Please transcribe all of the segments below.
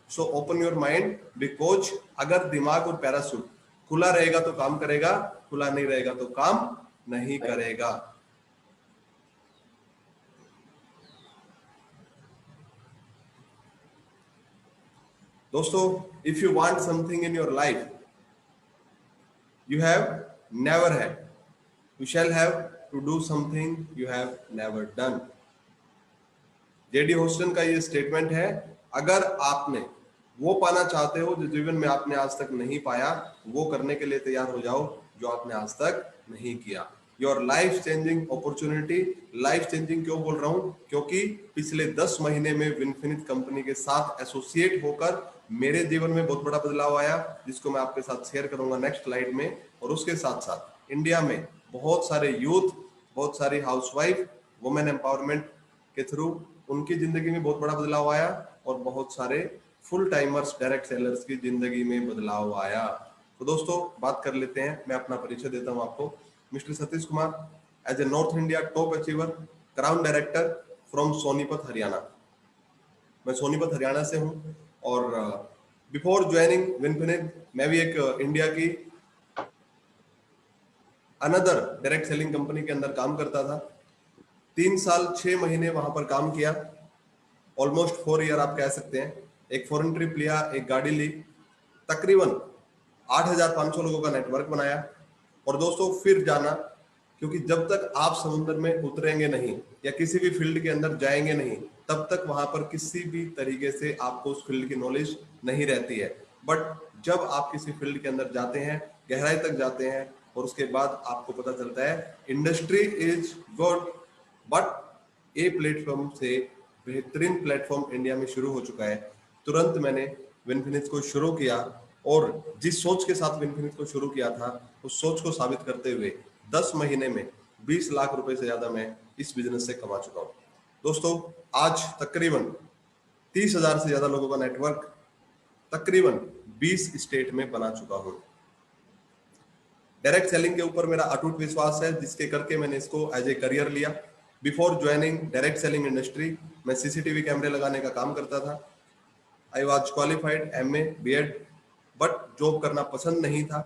So open your mind, because अगर दिमाग और पैराशूट खुला रहेगा तो काम करेगा, खुला नहीं रहेगा तो काम नहीं करेगा। दोस्तों, if you want something in your life you have never had, you shall have to do something you have never done। JD Houston का ये स्टेटमेंट है, अगर आपने वो पाना चाहते हो जो जीवन में आपने आज तक नहीं पाया, वो करने के लिए तैयार हो जाओ जो आपने आज तक नहीं किया। Your life changing opportunity, life changing क्यों बोल रहा हूं? क्योंकि पिछले 10 महीने में विनफिनिट कंपनी के साथ एसोसिएट होकर मेरे जीवन में बहुत बड़ा बदलाव आया, जिसको मैं आपके साथ शेयर करूंगा नेक्स्ट स्लाइड में। और उसके साथ साथ इंडिया में बहुत सारे यूथ, बहुत सारी हाउसवाइफ, वुमेन एम्पावरमेंट के थ्रू उनकी जिंदगी में बहुत बड़ा बदलाव आया, और बहुत सारे फुल टाइमर्स, डायरेक्ट सेलर्स की जिंदगी में बदलाव आया। तो दोस्तों, बात कर लेते हैं। मैं अपना परिचय देता हूं आपको। Mister Satish Kumar, as a north India top achiever, crown director from Sonipat Haryana. मैं सोनीपत हरियाणा से हूं, और बिफोर ज्वाइनिंग विनफिनिट मैं भी एक इंडिया की अनदर डायरेक्ट सेलिंग कंपनी के अंदर काम करता था। 3 साल 6 महीने वहां पर काम किया, ऑलमोस्ट 4 ईयर आप कह सकते हैं। एक फॉरेन ट्रिप लिया, एक गाड़ी ली, तकरीबन 8,500 लोगों का नेटवर्क बनाया। और दोस्तों, फिर जाना, क्योंकि जब तक आप समुद्र में उतरेंगे नहीं या किसी भी फील्ड के अंदर जाएंगे नहीं, तब तक वहां पर किसी भी तरीके से आपको उस फील्ड की नॉलेज नहीं रहती है। बट जब आप किसी फील्ड के अंदर जाते हैं, गहराई तक जाते हैं, और उसके बाद आपको पता चलता है industry is good, but a platform से बेहतरीन प्लेटफॉर्म इंडिया में शुरू हो चुका है। तुरंत मैंने विनफिनिक्स को शुरू किया, और जिस सोच के साथ विनफिनिक्स को शुरू किया था, उस सोच को साबित करते हुए 10 महीने में 20 लाख रुपए से ज्यादा मैं इस बिजनेस से कमा चुका हूं। दोस्तों, आज तकरीबन 30,000 से ज्यादा लोगों का नेटवर्क तकरीबन 20 स्टेट में बना चुका हूं। डायरेक्ट सेलिंग के ऊपर मेरा अटूट विश्वास है, जिसके करके मैंने इसको एज ए करियर लिया। Before joining direct selling industry, मैं सीसीटीवी कैमरे लगाने का काम करता था। I was qualified MA BEd, but job करना पसंद नहीं था,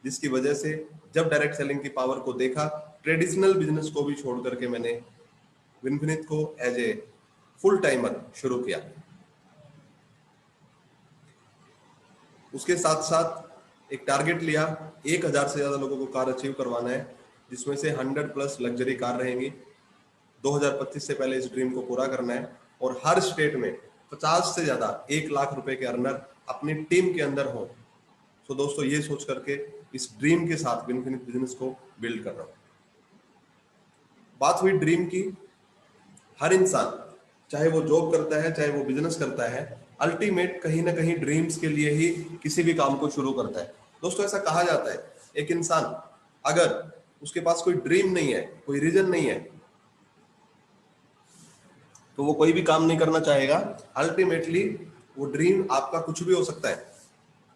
जिसकी वजह से जब डायरेक्ट सेलिंग की पावर को देखा, ट्रेडिशनल बिजनेस को भी छोड़ करके मैंने विनफिनिट को एज ए फुल टाइमर शुरू किया। उसके साथ साथ एक टारगेट लिया, 1,000 से ज्यादा लोगों को कार अचीव करवाना है, जिसमें से 100+ लग्जरी कार रहेंगी। 2025 से पहले इस ड्रीम को पूरा करना है, और हर स्टेट में 50 से ज्यादा 1 लाख रुपए के अर्नर अपनी टीम के अंदर हो। तो दोस्तों, ये सोच करके इस ड्रीम के साथ विनफिनिट बिजनेस को बिल्ड कर रहा हूं। बात हुई ड्रीम की, हर इंसान चाहे वो जॉब करता है, चाहे वो बिजनेस करता है, अल्टीमेट कहीं ना कहीं ड्रीम्स के लिए ही किसी भी काम को शुरू करता है। दोस्तों, ऐसा कहा जाता है, एक इंसान अगर उसके पास कोई ड्रीम नहीं है, कोई रीजन नहीं है, तो वो कोई भी काम नहीं करना चाहेगा। अल्टीमेटली वो ड्रीम आपका कुछ भी हो सकता है।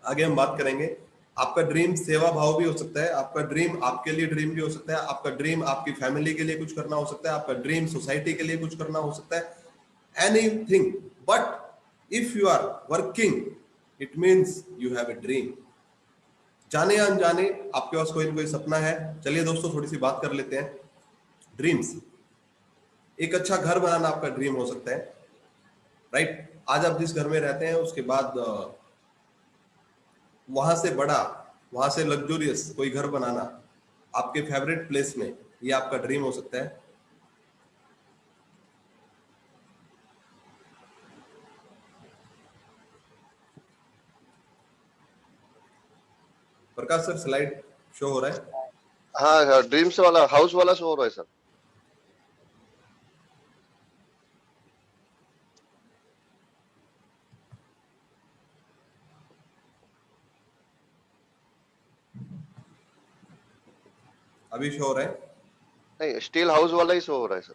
आगे हम बात करेंगे। आपका ड्रीम सेवा भाव भी हो सकता है, आपका ड्रीम आपके लिए ड्रीम भी हो सकता है, आपका ड्रीम आपकी फैमिली के लिए कुछ करना हो सकता है, आपका ड्रीम सोसाइटी के लिए कुछ करना हो सकता है, anything. But if you are working, it means you have a dream. जाने या अनजाने आपके पास कोई ना कोई सपना है। चलिए दोस्तों, थोड़ी सी बात कर लेते हैं ड्रीम्स। एक अच्छा घर बनाना आपका ड्रीम हो सकता है, राइट? आज आप जिस घर में रहते हैं, उसके बाद वहां से बड़ा, वहां से लग्जूरियस कोई घर बनाना आपके फेवरेट प्लेस में, ये आपका ड्रीम हो सकता है। प्रकाश सर, स्लाइड शो हो रहा है? हाँ, ड्रीम्स वाला, हाउस वाला शो हो रहा है सर। अभी शो हो रहा है? नहीं, स्टील हाउस वाला ही शो हो रहा है सर।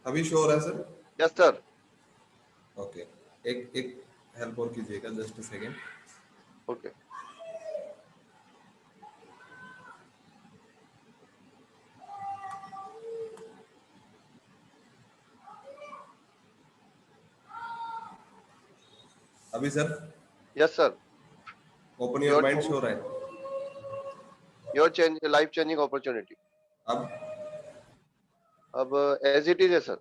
अभी शो हो रहा है सर? Yes sir. ओके, एक एक हेल्प और कीजिएगा, जस्ट अ सेकेंड। ओके। अभी sir yes sir. Open your your mind show हो रहा है? Your change life changing opportunity. अब अब एज इट इज है सर।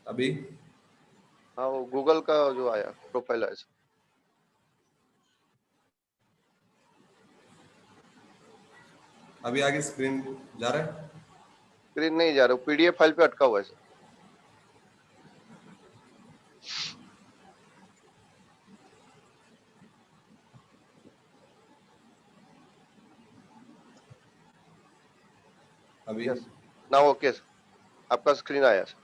अभी हाँ, वो गूगल का जो आया प्रोफाइल है सर। अभी आगे स्क्रीन जा रहा है? स्क्रीन नहीं जा रहा, पीडीएफ फाइल पे अटका हुआ है सर। अभी यस नाउ ओके सर, आपका स्क्रीन आया सर।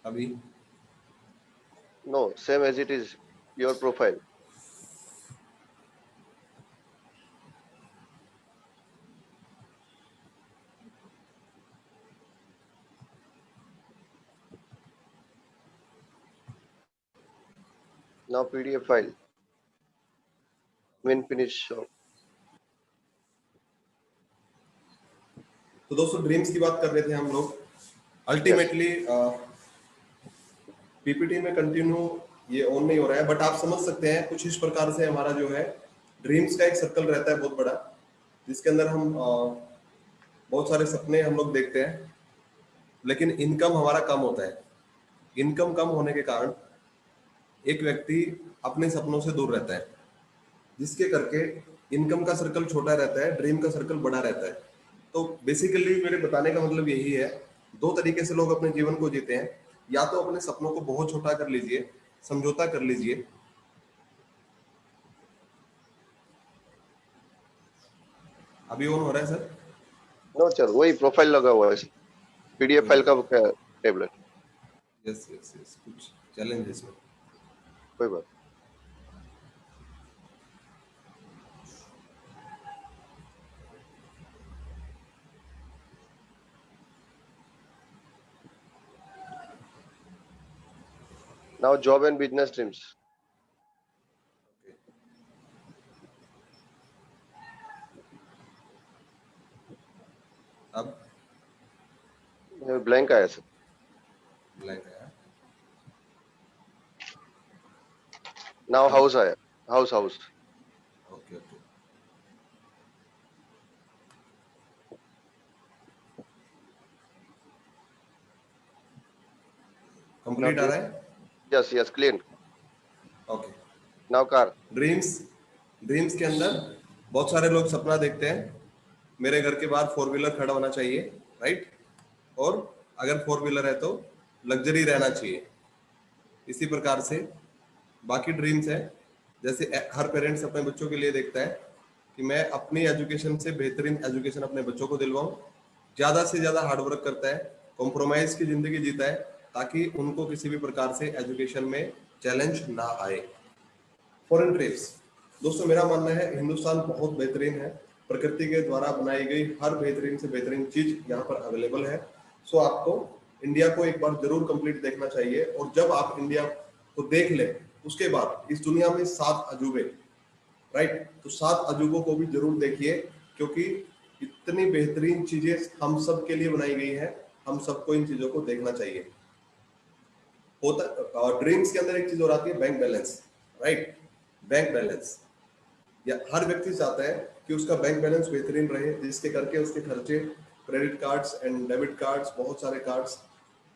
अभी no, same as it is your profile. Now PDF file when finish show। तो दोस्तों ड्रीम्स की बात कर रहे थे हम लोग। यस। अल्टीमेटली पीपीटी में कंटिन्यू ये ऑन नहीं हो रहा है, बट आप समझ सकते हैं कुछ इस प्रकार से हमारा जो है ड्रीम्स का एक सर्कल रहता है बहुत बड़ा, जिसके अंदर हम बहुत सारे सपने हम लोग देखते हैं, लेकिन इनकम हमारा कम होता है। इनकम कम होने के कारण एक व्यक्ति अपने सपनों से दूर रहता है, जिसके करके इनकम का सर्कल छोटा रहता है, ड्रीम का सर्कल बड़ा रहता है। तो बेसिकली मेरे बताने का मतलब यही है, दो तरीके से लोग अपने जीवन को जीते हैं। या तो अपने सपनों को बहुत छोटा कर लीजिए, समझौता कर लीजिए। अभी ऑन हो रहा है सर? नो सर, वही प्रोफाइल लगा हुआ है सर, पीडीएफ कोई फाइल बात का टेबलेट। नहीं, यस यस यस, कुछ चैलेंज है इसमें। कोई बात। Now job and business dreams. अब ब्लैंक आया सर। ब्लैंक आया। नाउ अब हाउस आया, house house. Okay okay, now complete a dream. रहा है? Yes yes, clean. Okay. Now car. Dreams, dreams के अंदर बहुत सारे लोग सपना देखते हैं, मेरे घर के बाहर फोर व्हीलर खड़ा होना चाहिए, राइट? और अगर फोर व्हीलर है तो लग्जरी रहना चाहिए। इसी प्रकार से बाकी ड्रीम्स है, जैसे हर पेरेंट्स अपने बच्चों के लिए देखता है कि मैं अपनी एजुकेशन से बेहतरीन एजुकेशन अपने बच्चों को दिलवाऊं, ज्यादा से ज्यादा हार्डवर्क करता है, कॉम्प्रोमाइज की जिंदगी जीता है, ताकि उनको किसी भी प्रकार से एजुकेशन में चैलेंज ना आए। फॉरेन ट्रिप्स, दोस्तों मेरा मानना है हिंदुस्तान बहुत बेहतरीन है, प्रकृति के द्वारा बनाई गई हर बेहतरीन से बेहतरीन चीज यहाँ पर अवेलेबल है। सो आपको इंडिया को एक बार जरूर कंप्लीट देखना चाहिए, और जब आप इंडिया को देख लें उसके बाद इस दुनिया में सात अजूबे, राइट? तो सात अजूबों को भी जरूर देखिए, क्योंकि इतनी बेहतरीन चीजें हम सब के लिए बनाई गई है, हम सबको इन चीजों को देखना चाहिए। होता ड्रीम्स के अंदर एक चीज और आती है, bank balance, right? Bank balance, या हर व्यक्ति चाहता है कि उसका बैंक बैलेंस बेहतरीन रहे, जिसके करके उसके खर्चे, credit cards and debit cards, बहुत सारे cards,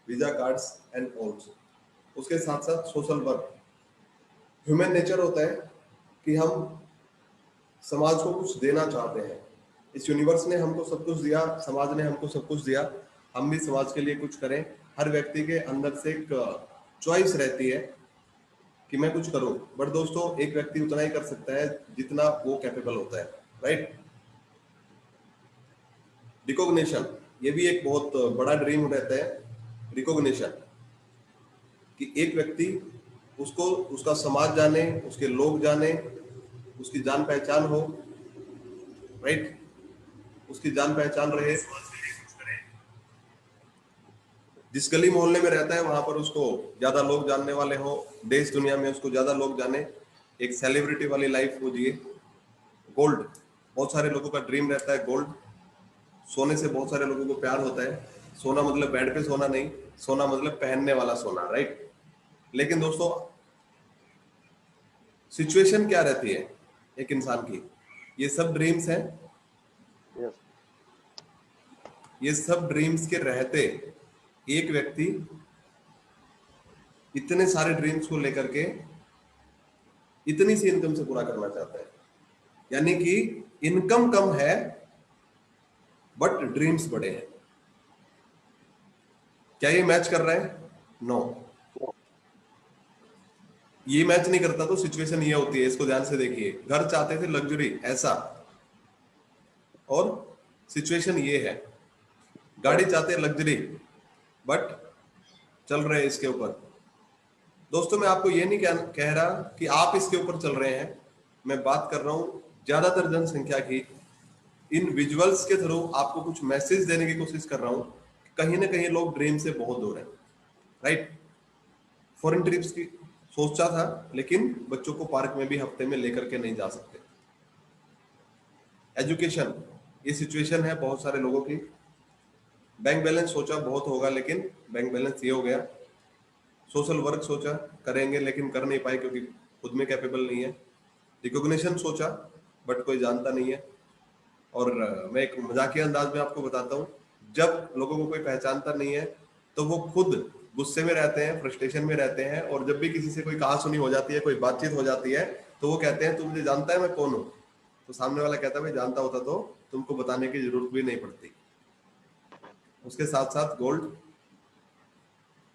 visa cards and also, उसके साथ साथ सोशल वर्क। ह्यूमन नेचर होता है कि हम समाज को कुछ देना चाहते हैं। इस यूनिवर्स ने हमको सब कुछ दिया, समाज ने हमको सब कुछ दिया, हम भी समाज के लिए कुछ करें। हर व्यक्ति के अंदर से एक चॉइस रहती है कि मैं कुछ करूं, बट दोस्तों एक व्यक्ति उतना ही कर सकता है जितना वो कैपेबल होता है, राइट। रिकॉग्निशन, ये भी एक बहुत बड़ा ड्रीम रहता है, रिकॉग्निशन, कि एक व्यक्ति उसको उसका समाज जाने, उसके लोग जाने, उसकी जान पहचान हो, राइट, उसकी जान पहचान रहे, जिस गली मोहल्ले में रहता है वहां पर उसको ज्यादा लोग जानने वाले हो, देश दुनिया में उसको ज्यादा लोग जाने, एक सेलिब्रिटी वाली लाइफ वो जिए। गोल्ड, बहुत सारे लोगों का ड्रीम रहता है गोल्ड। सोने से बहुत सारे लोगों को प्यार होता है। सोना मतलब बेड पे सोना नहीं, सोना मतलब पहनने वाला सोना, राइट। लेकिन दोस्तों सिचुएशन क्या रहती है एक इंसान की, ये सब ड्रीम्स हैं, Yes. ये सब ड्रीम्स के रहते एक व्यक्ति इतने सारे ड्रीम्स को लेकर के इतनी सी इनकम से पूरा करना चाहता है। यानी कि इनकम कम है बट ड्रीम्स बड़े हैं। क्या ये मैच कर रहा है? नो, ये मैच नहीं करता। तो सिचुएशन ये होती है, इसको ध्यान से देखिए। घर चाहते थे लग्जरी ऐसा, और सिचुएशन ये है, गाड़ी चाहते हैं लग्जरी बट चल रहे हैं इसके ऊपर। दोस्तों मैं आपको ये नहीं कह रहा कि आप इसके ऊपर चल रहे हैं, मैं बात कर रहा हूं ज्यादातर जनसंख्या की। इन विजुअल्स के थ्रू आपको कुछ मैसेज देने की कोशिश कर रहा हूं, कहीं ना कहीं लोग ड्रीम से बहुत दूर हैं, राइट। फॉरेन ट्रिप्स की सोचा था, लेकिन बच्चों को पार्क में भी हफ्ते में लेकर के नहीं जा सकते। एजुकेशन, ये सिचुएशन है बहुत सारे लोगों की। बैंक बैलेंस सोचा बहुत होगा, लेकिन बैंक बैलेंस ये हो गया। सोशल वर्क सोचा करेंगे, लेकिन कर नहीं पाए क्योंकि खुद में कैपेबल नहीं है। रिकॉग्निशन सोचा बट कोई जानता नहीं है। और मैं एक मजाकिया अंदाज में आपको बताता हूँ, जब लोगों को कोई पहचानता नहीं है तो वो खुद गुस्से में रहते हैं, फ्रस्ट्रेशन में रहते हैं, और जब भी किसी से कोई कहा सुनी हो जाती है, कोई बातचीत हो जाती है, तो वो कहते हैं तू मुझे जानता है मैं कौन हूँ? तो सामने वाला कहता है भाई जानता होता तो तुमको बताने की जरूरत भी नहीं पड़ती। उसके साथ साथ गोल्ड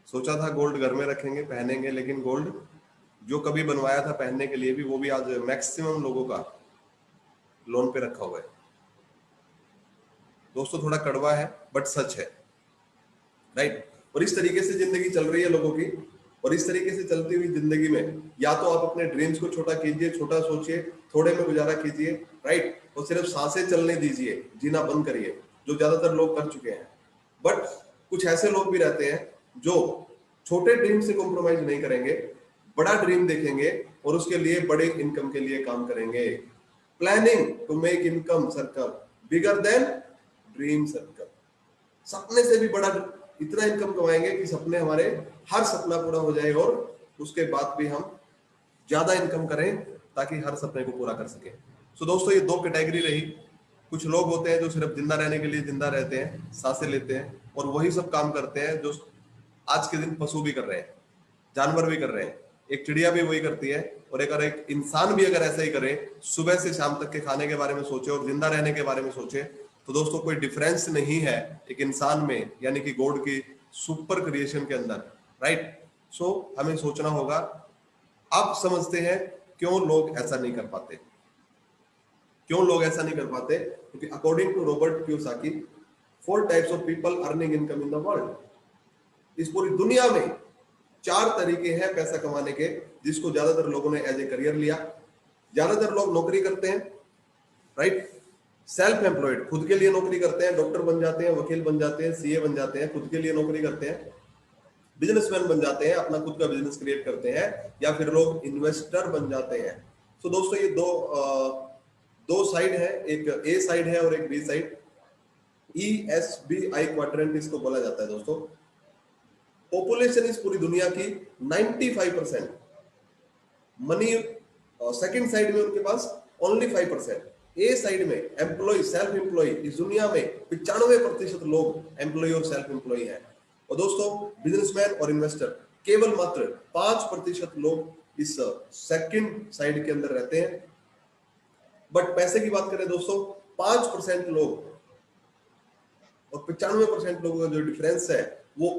सोचा था, गोल्ड घर में रखेंगे पहनेंगे, लेकिन गोल्ड जो कभी बनवाया था पहनने के लिए भी, वो भी आज मैक्सिमम लोगों का लोन पे रखा हुआ है। दोस्तों थोड़ा कड़वा है बट सच है, राइट। और इस तरीके से जिंदगी चल रही है लोगों की, और इस तरीके से चलती हुई जिंदगी में या तो आप अपने ड्रीम्स को छोटा कीजिए, छोटा सोचिए, थोड़े में गुजारा कीजिए, राइट, और सिर्फ सांसें चलने दीजिए, जीना बंद करिए, जो ज्यादातर लोग कर चुके हैं। बट कुछ ऐसे लोग भी रहते हैं जो छोटे ड्रीम से कॉम्प्रोमाइज नहीं करेंगे, बड़ा ड्रीम देखेंगे और उसके लिए बड़े इनकम के लिए काम करेंगे। Planning to make income circle bigger than dream circle. सपने से भी बड़ा इतना इनकम कमाएंगे कि सपने हमारे हर सपना पूरा हो जाए, और उसके बाद भी हम ज्यादा इनकम करें ताकि हर सपने को पूरा कर सके। सो दोस्तों ये दो कैटेगरी रही। कुछ लोग होते हैं जो सिर्फ जिंदा रहने के लिए जिंदा रहते हैं, सांसें लेते हैं, और वही सब काम करते हैं जो आज के दिन पशु भी कर रहे हैं, जानवर भी कर रहे हैं, एक चिड़िया भी वही करती है। और अगर एक इंसान भी अगर ऐसा ही करे, सुबह से शाम तक के खाने के बारे में सोचे और जिंदा रहने के बारे में सोचे, तो दोस्तों कोई डिफरेंस नहीं है एक इंसान में, यानी कि गॉड की सुपर क्रिएशन के अंदर, राइट। सो हमें सोचना होगा। आप समझते हैं क्यों लोग ऐसा नहीं कर पाते? क्यों लोग ऐसा नहीं कर पाते? क्योंकि according to Robert Kiyosaki, 4 types of people earning income in the world. इस पूरी दुनिया में 4 तरीके हैं पैसा कमाने के, जिसको ज्यादातर लोगों ने एज ए करियर लिया। ज्यादातर लोग नौकरी करते हैं, राइट, सेल्फ एम्प्लॉयड, खुद के लिए नौकरी करते हैं, डॉक्टर बन जाते हैं, वकील बन जाते हैं, सीए बन जाते हैं, खुद के लिए नौकरी करते हैं, बिजनेसमैन बन जाते हैं, अपना खुद का बिजनेस क्रिएट करते हैं, या फिर लोग इन्वेस्टर बन जाते हैं। तो दोस्तों ये दो साइड है, एक ए साइड है और एक बी साइड। ESBI क्वाड्रेंट इसको बोला जाता है दोस्तों। पॉपुलेशन इस पूरी दुनिया की 95% मनी, सेकंड साइड में उनके पास ओनली 5%। ए साइड में एम्प्लॉय, सेल्फ एम्प्लॉय, इस दुनिया में 95% लोग एम्प्लॉय और सेल्फ एम्प्लॉय हैं। और दोस्तों बिजनेसमैन और इन्वेस्टर केवल मात्र 5% लोग इस सेकंड साइड के अंदर रहते हैं। बट पैसे की बात करें दोस्तों, 5% लोग और 95% लोगों का जो डिफरेंस है, वो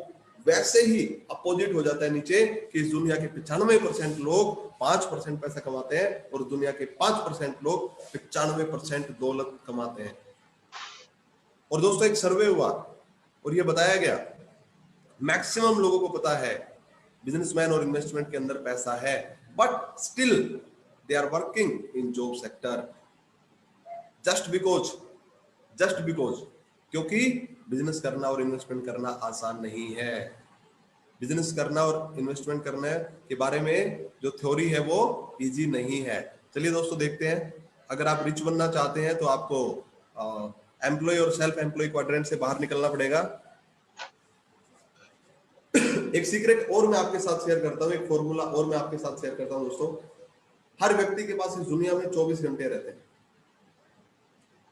वैसे ही अपोजिट हो जाता है नीचे कि इस दुनिया के 95% लोग 5% पैसा कमाते हैं और दुनिया के 5% लोग 95% दौलत कमाते हैं। और दोस्तों एक सर्वे हुआ और ये बताया गया मैक्सिमम लोगों को पता है बिजनेसमैन और इन्वेस्टमेंट के अंदर पैसा है, but still they are working in job sector just because क्योंकि बिजनेस करना और इन्वेस्टमेंट करना आसान नहीं है। बिजनेस करना और इन्वेस्टमेंट करने के बारे में जो थ्योरी है वो इजी नहीं है। चलिए दोस्तों देखते हैं, अगर आप रिच बनना चाहते हैं तो आपको एम्प्लॉय और सेल्फ एम्प्लॉय क्वाड्रेंट से बाहर निकलना पड़ेगा। एक सीक्रेट और मैं आपके साथ शेयर करता हूं, एक फॉर्मूला और मैं आपके साथ शेयर करता हूं दोस्तों। हर व्यक्ति के पास इस दुनिया में 24 घंटे रहते हैं,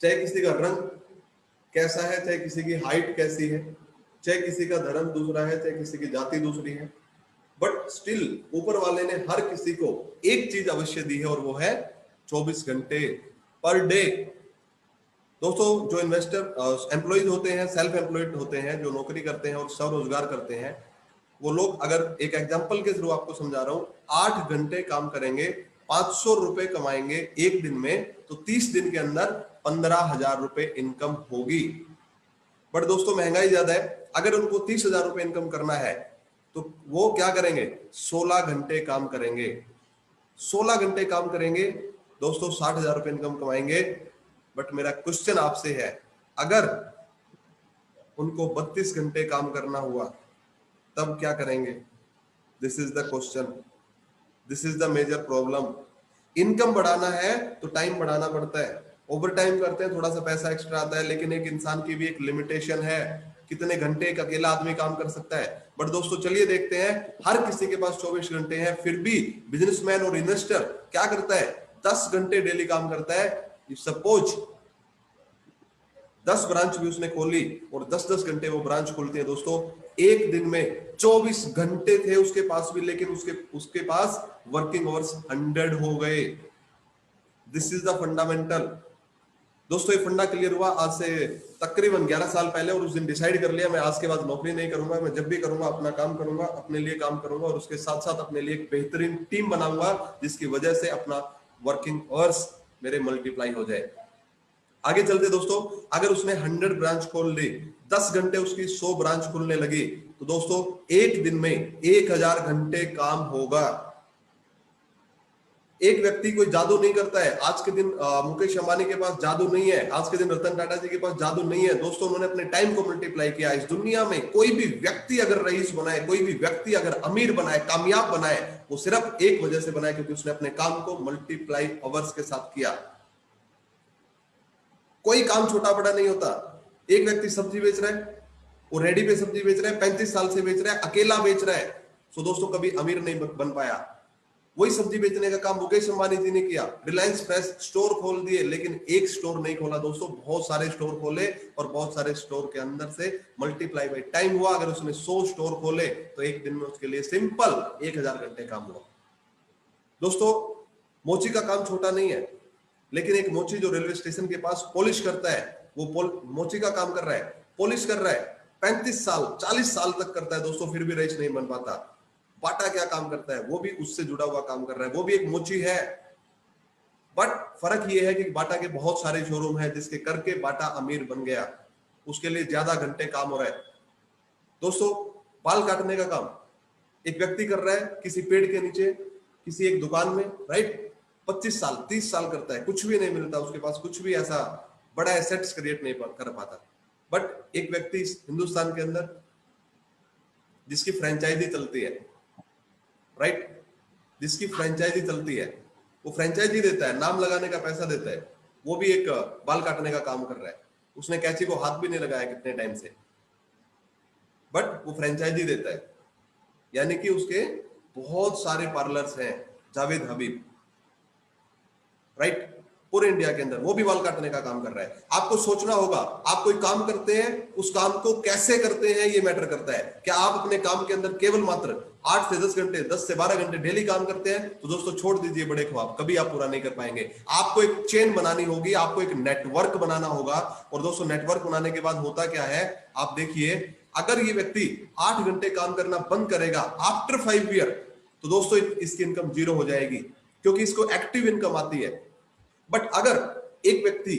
चाहे किसी का रंग कैसा है, चाहे किसी की हाइट कैसी है, चाहे किसी का धर्म दूसरा है, चाहे किसी की जाति दूसरी है, बट स्टिल ऊपर वाले ने हर किसी को एक चीज अवश्य दी है और वो है 24 घंटे पर डे। दोस्तों जो इन्वेस्टर एम्प्लॉयज होते हैं, सेल्फ एम्प्लॉयड होते हैं, जो नौकरी करते हैं और स्वरोजगार करते हैं, वो लोग, अगर एक एग्जांपल के थ्रू आपको समझा रहा हूं, 8 घंटे काम करेंगे, 500 रुपए कमाएंगे एक दिन में, तो 30 दिन के अंदर 15,000 रुपए इनकम होगी। बट दोस्तों महंगाई ज्यादा है, अगर उनको 30,000 रुपए इनकम करना है तो वो क्या करेंगे, 16 घंटे काम करेंगे। 16 घंटे काम करेंगे दोस्तों, 60,000 रुपए इनकम कमाएंगे। बट मेरा क्वेश्चन आपसे है, अगर उनको 32 घंटे काम करना हुआ तब क्या करेंगे? This is the question, this is the major problem. Income बढ़ाना है तो टाइम बढ़ाना पड़ता है, ओवर टाइम करते हैं, थोड़ा सा पैसा एक्स्ट्रा आता है, लेकिन एक इंसान की भी एक लिमिटेशन है, कितने घंटे एक अकेला आदमी काम कर सकता है। बट दोस्तों चलिए देखते हैं, हर किसी के पास 24 घंटे हैं, फिर भी बिजनेसमैन और इन्वेस्टर क्या करता है, 10 घंटे डेली काम करता है। सपोज 10 ब्रांच भी उसने खोली और 10-10 घंटे वो ब्रांच खोलती है दोस्तों, एक दिन में 24 घंटे थे उसके पास भी, लेकिन उसके पास वर्किंग आवर्स 100 हो गए। This is the fundamental. दोस्तों ये फंडा क्लियर हुआ आज से तकरीबन 11 साल पहले, और उस दिन डिसाइड कर लिया मैं आज के बाद नौकरी नहीं करूंगा, मैं जब भी करूंगा अपना काम करूंगा, अपने लिए काम करूंगा, और उसके साथ साथ अपने लिए एक बेहतरीन टीम बनाऊंगा जिसकी वजह से अपना वर्किंग आवर्स मेरे मल्टीप्लाई हो जाए। आगे चलते दोस्तों, अगर उसने 100 ब्रांच खोल ली, 10 घंटे उसकी 100 ब्रांच खुलने लगी, तो दोस्तों एक दिन में 1000 घंटे काम होगा। एक व्यक्ति कोई जादू नहीं करता है। आज के दिन मुकेश अंबानी के पास जादू नहीं है, आज के दिन रतन टाटा जी के पास जादू नहीं है दोस्तों, उन्होंने अपने टाइम को मल्टीप्लाई किया। इस दुनिया में कोई भी व्यक्ति अगर रईस बनाए, कोई भी व्यक्ति अगर अमीर बनाए, कामयाब बनाए, वो सिर्फ एक वजह से बनाए, क्योंकि उसने अपने काम को मल्टीप्लाई आवर्स के साथ किया। कोई काम छोटा बड़ा नहीं होता। एक व्यक्ति सब्जी बेच रहा है, वो रेडी पे सब्जी बेच रहा है, 35 साल से बेच रहा है, अकेला बेच रहा है, सो दोस्तों कभी अमीर नहीं बन पाया। वही सब्जी बेचने का काम मुकेश अंबानी जी ने किया, रिलायंस फ्रेश स्टोर खोल दिए, लेकिन एक स्टोर नहीं खोला दोस्तों, बहुत सारे स्टोर खोले, और बहुत सारे स्टोर के अंदर से मल्टीप्लाई बाय टाइम हुआ। अगर उसने 100 स्टोर खोले तो एक दिन में उसके लिए सिंपल 1000 घंटे काम हुआ। दोस्तों मोची का काम छोटा नहीं है, लेकिन एक मोची जो रेलवे स्टेशन के पास पॉलिश करता है, वो मोची का काम कर रहा है, पॉलिश कर रहा है, 35 साल 40 साल तक करता है दोस्तों, फिर भी रईस नहीं बन पाता। बाटा क्या काम करता है, वो भी उससे जुड़ा हुआ काम कर रहा है, वो भी एक मोची है। बट फर्क ये है कि बाटा के बहुत सारे शोरूम है, जिसके करके बाटा अमीर बन गया, उसके लिए ज्यादा घंटे काम हो रहा है। दोस्तों बाल काटने का काम एक व्यक्ति कर रहा है किसी पेड़ के नीचे, किसी एक दुकान में, राइट, 25 साल 30 साल करता है, कुछ भी नहीं मिलता उसके पास, कुछ भी ऐसा बड़ा एसेट्स क्रिएट नहीं कर पाता। बट एक व्यक्ति हिंदुस्तान के अंदर जिसकी फ्रेंचाइजी चलती है, राइट, जिसकी फ्रेंचाइजी चलती है, वो फ्रेंचाइजी देता है, नाम लगाने का पैसा देता है, वो भी एक बाल काटने का काम कर रहा है, उसने कैंची को हाथ भी नहीं लगाया कितने टाइम से, बट वो फ्रेंचाइजी देता है। यानी कि उसके बहुत सारे पार्लर्स हैं, जावेद हबीब, राइट, पूरे इंडिया के अंदर वो भी बाल काटने का काम कर रहा है। आपको सोचना होगा, आप कोई काम करते हैं, उस काम को कैसे करते हैं ये मैटर करता है। क्या आप अपने काम के अंदर केवल मात्र 8 से 10 घंटे, 10 से 12 घंटे डेली काम करते हैं, तो दोस्तों छोड़ दीजिए बड़े ख्वाब, कभी आप पूरा नहीं कर पाएंगे। आपको एक चेन बनानी होगी, आपको एक नेटवर्क बनाना होगा। और दोस्तों नेटवर्क बनाने के बाद होता क्या है, आप देखिए, अगर ये व्यक्ति 8 घंटे काम करना बंद करेगा आफ्टर 5 ईयर, तो दोस्तों इसकी इनकम जीरो हो जाएगी, क्योंकि इसको एक्टिव इनकम आती है। बट अगर एक व्यक्ति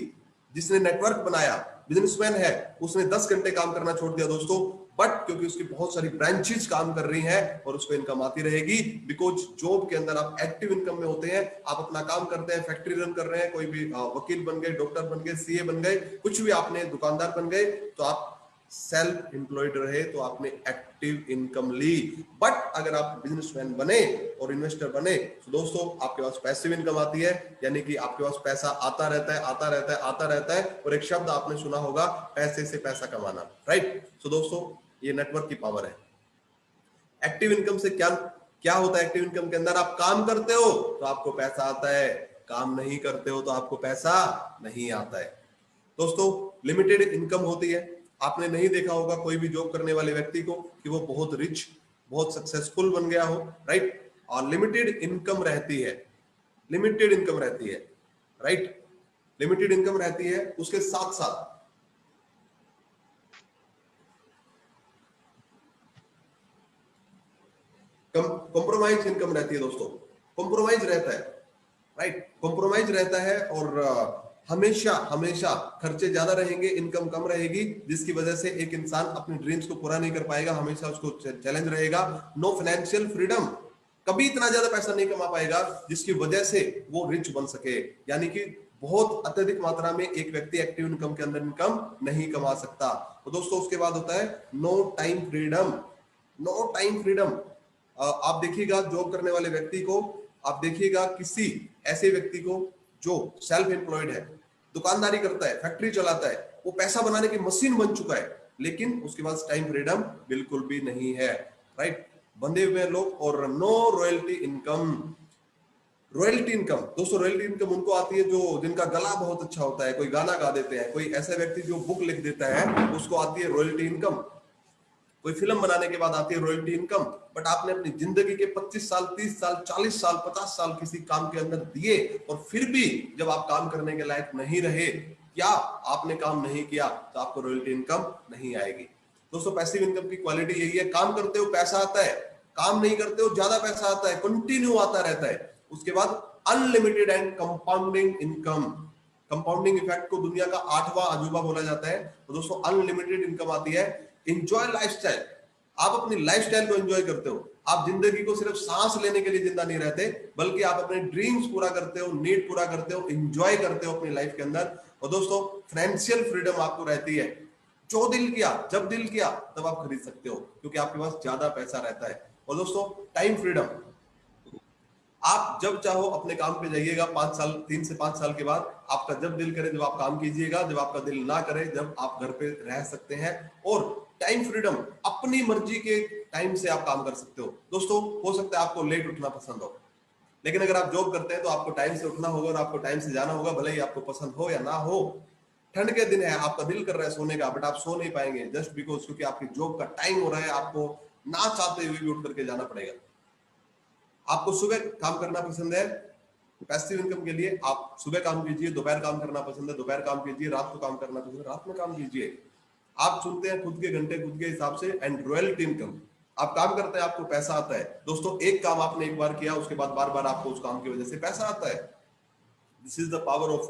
जिसने नेटवर्क बनाया, बिजनेसमैन है, उसने 10 घंटे काम करना छोड़ दिया दोस्तों, बट क्योंकि उसकी बहुत सारी ब्रांचेस काम कर रही हैं और उसको इनकम आती रहेगी, बिकॉज जॉब के अंदर आप एक्टिव इनकम में होते हैं, आप अपना काम करते हैं, फैक्ट्री रन कर रहे हैं, कोई भी वकील बन गए, डॉक्टर बन गए, सीए बन गए, कुछ भी आपने दुकानदार बन गए, तो आप सेल्फ एम्प्लॉयड रहे तो आपने एक्टिव इनकम ली। बट अगर आप बिजनेसमैन बने और इन्वेस्टर बने तो दोस्तों आपके पास पैसिव इनकम आती है, यानी कि आपके पास पैसा आता रहता है, आता रहता है, आता रहता है। और एक शब्द आपने सुना होगा, पैसे से पैसा कमाना, राइट। सो दोस्तों ये नेटवर्क की पावर है। एक्टिव इनकम से क्या क्या होता है? एक्टिव इनकम के अंदर आप काम करते हो तो आपको पैसा आता है, काम नहीं करते हो तो आपको पैसा नहीं आता है। दोस्तों लिमिटेड इनकम होती है। आपने नहीं देखा होगा कोई भी जॉब करने वाले व्यक्ति को कि वो बहुत रिच, बहुत सक्सेसफुल बन गया हो, राइट। और लिमिटेड इनकम रहती है, लिमिटेड इनकम रहती है, राइट। लिमिटेड इनकम रहती है, उसके साथ साथ कॉम्प्रोमाइज इनकम रहती है दोस्तों। कॉम्प्रोमाइज रहता है, राइट, कॉम्प्रोमाइज रहता है। और हमेशा हमेशा खर्चे ज्यादा रहेंगे, इनकम कम रहेगी, जिसकी वजह से एक इंसान अपने ड्रीम्स को पूरा नहीं कर पाएगा, हमेशा उसको चैलेंज रहेगा। नो फाइनेंशियल फ्रीडम, कभी इतना ज्यादा पैसा नहीं कमा पाएगा जिसकी वजह से वो रिच बन सके। यानी कि बहुत अत्यधिक मात्रा में एक व्यक्ति एक्टिव इनकम के अंदर इनकम नहीं कमा सकता। तो दोस्तों उसके बाद होता है no time freedom. No time freedom, आप देखिएगा जॉब करने वाले व्यक्ति को, आप देखिएगा किसी ऐसे व्यक्ति को जो सेल्फ एम्प्लॉयड है, दुकानदारी करता है, फैक्ट्री चलाता है, वो पैसा बनाने की मशीन बन चुका है, लेकिन उसके पास टाइम फ्रीडम बिल्कुल भी नहीं है, राइट। बंधे हुए लोग। और no royalty income. Royalty income दोस्तों, रॉयल्टी इनकम उनको आती है जो जिनका गला बहुत अच्छा होता है, कोई गाना गा देते हैं, कोई ऐसा व्यक्ति जो बुक लिख देता है, उसको आती है रॉयल्टी इनकम। कोई फिल्म बनाने के बाद आती है रॉयल्टी इनकम। बट आपने अपनी जिंदगी के 25 साल, 30 साल, 40 साल, 50 साल किसी काम के अंदर दिए और फिर भी जब आप काम करने के लायक नहीं रहे, या आपने काम नहीं किया, तो आपको रॉयल्टी इनकम नहीं आएगी। दोस्तों पैसिव इनकम की क्वालिटी यही है, काम करते हो पैसा आता है, काम नहीं करते हो ज्यादा पैसा आता है, कंटिन्यू आता रहता है। उसके बाद unlimited and compounding income. Compounding effect को दुनिया का 8वां अजूबा बोला जाता है। तो दोस्तों अनलिमिटेड इनकम आती है। एंजॉय लाइफस्टाइल, आप अपनी लाइफस्टाइल को एंजॉय करते हो। आप जिंदगी को सिर्फ सांस लेने के लिए जिंदा नहीं रहते, बल्कि आप अपने ड्रीम्स पूरा करते हो, नीड पूरा करते हो, एंजॉय करते हो अपनी लाइफ के अंदर। और दोस्तों फाइनेंशियल फ्रीडम आपको रहती है, जो दिल किया, जब दिल किया तब आप खरीद सकते हो, क्योंकि आपके पास ज्यादा पैसा रहता है। और दोस्तों टाइम फ्रीडम, आप जब चाहो अपने काम पे जाइएगा। 5 साल, 3 से 5 साल के बाद आपका जब दिल करे जब आप काम कीजिएगा, जब आपका दिल ना करे जब आप घर पे रह सकते हैं। और टाइम फ्रीडम, अपनी मर्जी के टाइम से आप काम कर सकते हो। दोस्तों हो सकता है आपको लेट उठना पसंद हो, लेकिन अगर आप जॉब करते हैं तो आपको टाइम से उठना होगा और आपको टाइम से जाना होगा, भले ही आपको पसंद हो या ना हो। ठंड के दिन है, आपका दिल कर रहा है सोने का, बट आप सो नहीं पाएंगे जस्ट बिकॉज क्योंकि आपकी जॉब का टाइम हो रहा है, आपको ना चाहते हुए भी उठ करके जाना पड़ेगा। आपको सुबह काम करना पसंद है, पैसिव इनकम के लिए आप सुबह काम कीजिए, दोपहर काम करना पसंद है दोपहर काम कीजिए, रात को काम करना पसंद है रात में काम कीजिए। आप चुनते हैं खुद के घंटे खुद के हिसाब से। एंड रॉयल्टी इनकम, आप काम करते हैं आपको पैसा आता है। दोस्तों एक काम आपने एक बार किया, उसके बाद बार बार आपको उस काम की वजह से पैसा आता है। This is the power of